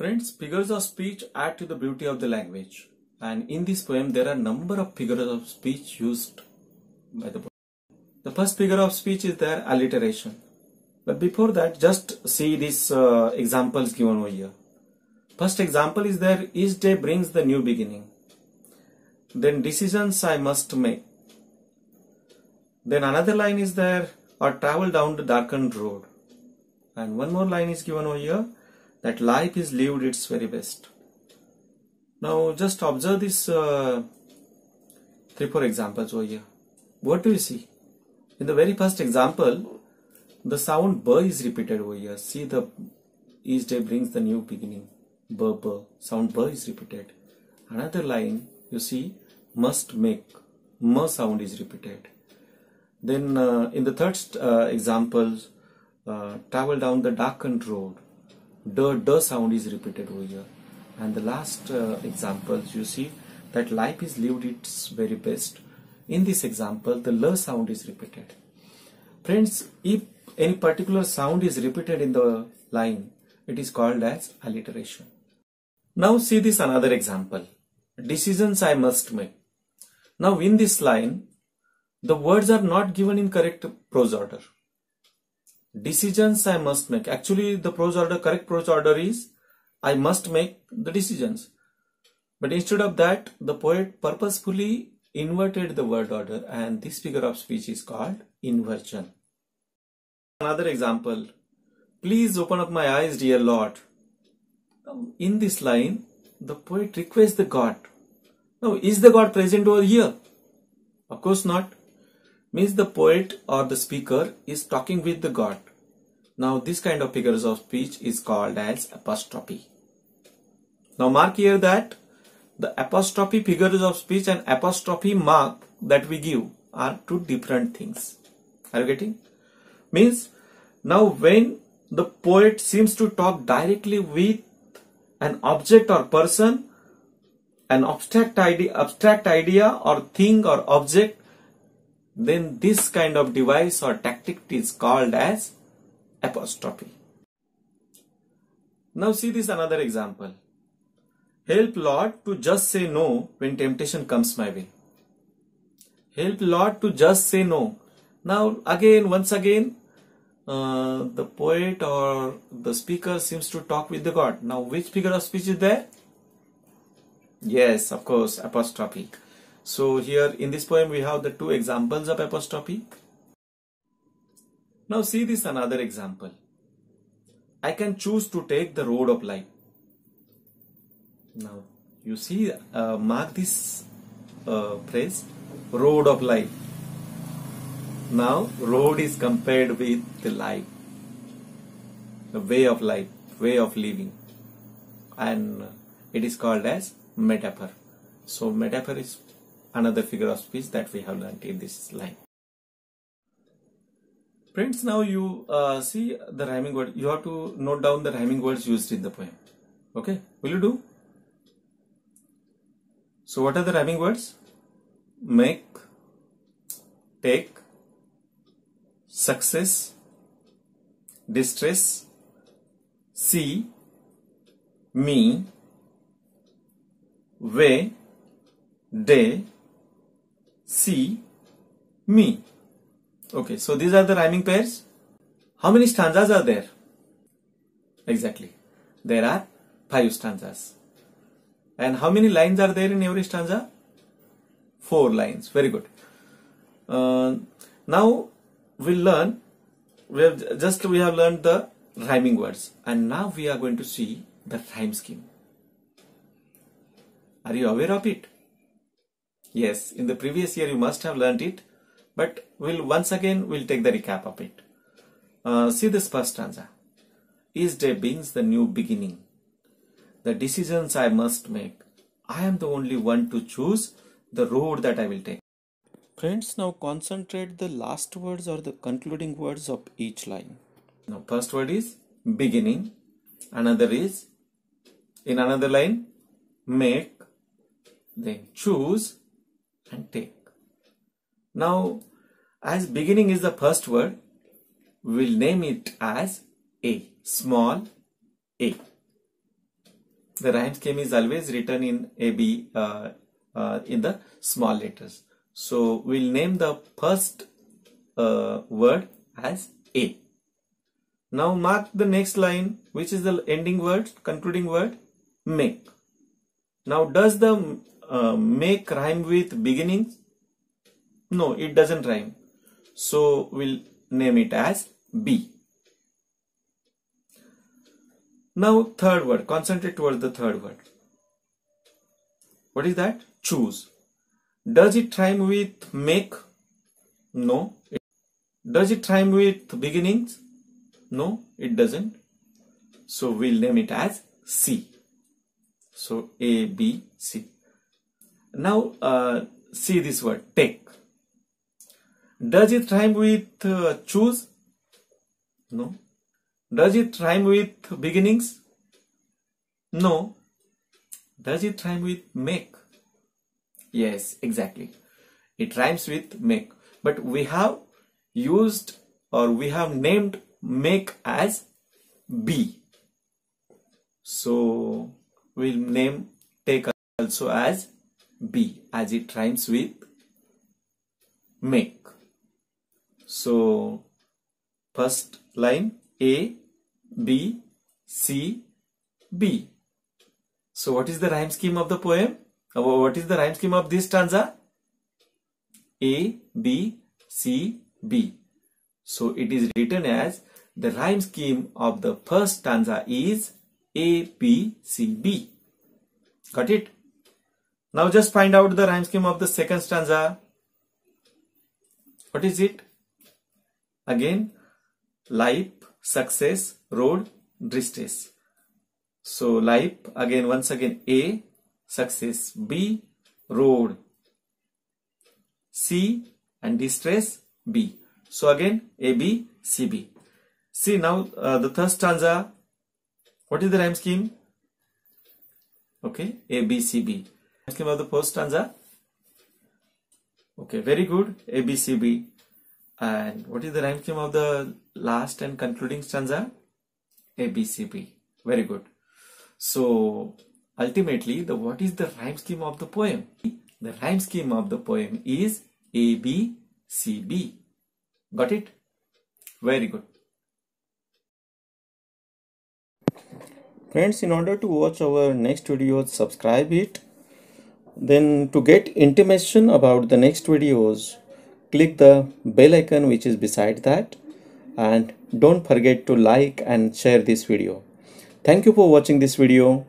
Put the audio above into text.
Friends, figures of speech add to the beauty of the language, and in this poem there are number of figures of speech used by the poem. The first figure of speech is their alliteration. But before that, just see these examples given over here. First example is there, each day brings the new beginning. Then decisions I must make. Then another line is there, or travel down the darkened road. And one more line is given over here, that life is lived its very best. Now just observe these 3-4 examples over here. What do you see? In the very first example, the sound B is repeated over here. See, the each day brings the new beginning. B, B. Sound B is repeated. Another line, you see, must make. M sound is repeated. Then in the third example, travel down the darkened road. D sound is repeated over here. And the last examples, you see that life is lived its very best. In this example, the L sound is repeated. Friends, if any particular sound is repeated in the line, it is called as alliteration. Now see this another example. Decisions I must make. Now in this line, the words are not given in correct prose order. Decisions I must make. Actually, the correct prose order is I must make the decisions. But instead of that, the poet purposefully inverted the word order, and this figure of speech is called inversion. Another example. Please open up my eyes, dear Lord. Now, in this line, the poet requests the God. Now, is the God present over here? Of course not. Means the poet or the speaker is talking with the God. Now this kind of figures of speech is called as apostrophe. Now mark here that the apostrophe figures of speech and apostrophe mark that we give are two different things. Are you getting? Means now when the poet seems to talk directly with an object or person, an abstract idea or thing or object, then this kind of device or tactic is called as apostrophe. Now see this another example. Help Lord to just say no when temptation comes my way. Help Lord to just say no. Now once again, the poet or the speaker seems to talk with the God. Now which figure of speech is there? Yes, of course, apostrophe. So here in this poem we have the two examples of apostrophe. Now see this another example. I can choose to take the road of life. Now you see, mark this phrase, road of life. Now road is compared with the life, the way of life, way of living, and it is called as metaphor. So metaphor is another figure of speech that we have learnt in this line. Friends, now you see the rhyming word. You have to note down the rhyming words used in the poem. Okay, will you do? So what are the rhyming words? Make, take, success, distress, see, me, way, day, see, me. Okay, so these are the rhyming pairs. How many stanzas are there? Exactly. There are 5 stanzas. And how many lines are there in every stanza? 4 lines. Very good. Now we'll learn. We have learned the rhyming words, and now we are going to see the rhyme scheme. Are you aware of it? Yes, in the previous year you must have learned it, but we'll take the recap of it. See this first stanza. Each day brings the new beginning. The decisions I must make. I am the only one to choose the road that I will take. Friends, now concentrate the last words or the concluding words of each line. Now first word is beginning. Another is, in another line, make, then choose and take. Now as beginning is the first word, we will name it as A, small a. the rhyme scheme is always written in AB in the small letters. So we'll name the first word as A. Now mark the next line, which is the ending word, concluding word, make. Now does the make rhyme with beginnings? No, it doesn't rhyme. So we'll name it as B. Now third word, concentrate towards the third word. What is that? Choose. Does it rhyme with make? No. Does it rhyme with beginnings? No, it doesn't. So we'll name it as C. So A, B, C. Now see this word, take. Does it rhyme with choose? No. Does it rhyme with beginnings? No. Does it rhyme with make? Yes, exactly. It rhymes with make. But we have used or we have named make as B. So we'll name take also as B, as it rhymes with make. So first line A, B, C, B. So what is the rhyme scheme of the poem? What is the rhyme scheme of this stanza? A, B, C, B. So it is written as the rhyme scheme of the first stanza is A, B, C, B. Got it? Now just find out the rhyme scheme of the second stanza. What is it? Again, life, success, road, distress. So life, again, once again A, success B, road C, and distress B. So again A, B, C, B. See now the third stanza. What is the rhyme scheme? Okay, A, B, C, B. Rhyme scheme of the first stanza. Okay, very good. A, B, C, B. And what is the rhyme scheme of the last and concluding stanza? A, B, C, B. Very good. So ultimately, what is the rhyme scheme of the poem? The rhyme scheme of the poem is A, B, C, B. Got it? Very good. Friends, in order to watch our next videos, subscribe it. Then to get intimation about the next videos, click the bell icon which is beside that, and don't forget to like and share this video. Thank you for watching this video.